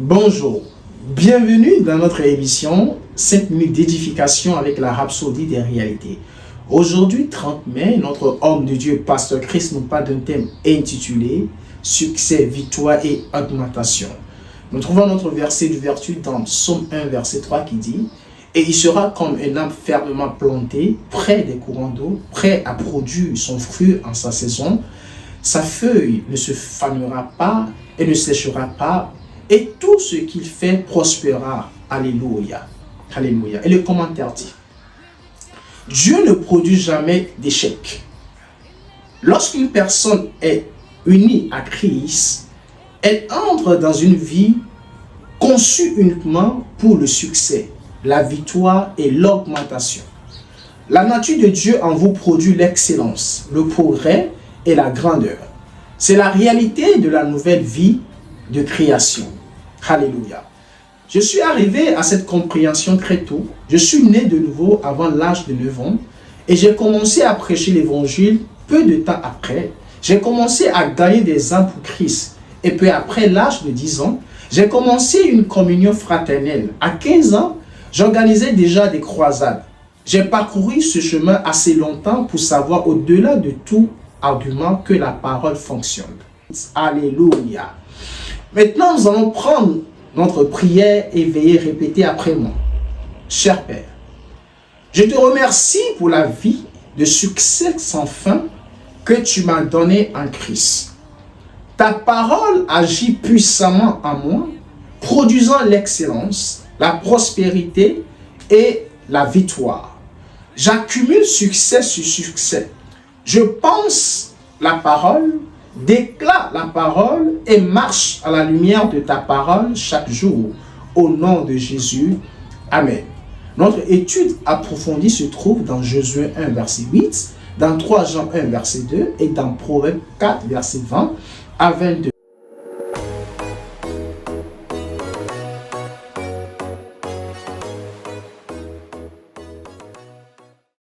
Bonjour, bienvenue dans notre émission 5 minutes d'édification avec la rhapsodie des réalités. Aujourd'hui, 30 mai, notre homme de Dieu, Pasteur Chris, nous parle d'un thème intitulé Succès, victoire et augmentation. Nous trouvons notre verset de vertu dans Psaume 1, verset 3 qui dit « Et il sera comme un arbre fermement planté, près des courants d'eau, prêt à produire son fruit en sa saison. Sa feuille ne se fanera pas et ne séchera pas, et tout ce qu'il fait prospérera. » Alléluia. Alléluia. Et le commentaire dit, Dieu ne produit jamais d'échec. Lorsqu'une personne est unie à Christ, elle entre dans une vie conçue uniquement pour le succès, la victoire et l'augmentation. La nature de Dieu en vous produit l'excellence, le progrès et la grandeur. C'est la réalité de la nouvelle vie de création. Alléluia. Je suis arrivé à cette compréhension très tôt. Je suis né de nouveau avant l'âge de 9 ans et j'ai commencé à prêcher l'évangile peu de temps après. J'ai commencé à gagner des âmes pour Christ et peu après l'âge de 10 ans, j'ai commencé une communion fraternelle. À 15 ans, j'organisais déjà des croisades. J'ai parcouru ce chemin assez longtemps pour savoir au-delà de tout argument que la parole fonctionne. Alléluia. Maintenant, nous allons prendre notre prière et veiller répéter après moi. Cher Père, je te remercie pour la vie de succès sans fin que tu m'as donné en Christ. Ta parole agit puissamment en moi, produisant l'excellence, la prospérité et la victoire. J'accumule succès sur succès. Je pense la parole, déclare la parole et marche à la lumière de ta parole chaque jour. Au nom de Jésus. Amen. Notre étude approfondie se trouve dans Josué 1, verset 8, dans 3 Jean 1, verset 2 et dans Proverbe 4, verset 20 à 22.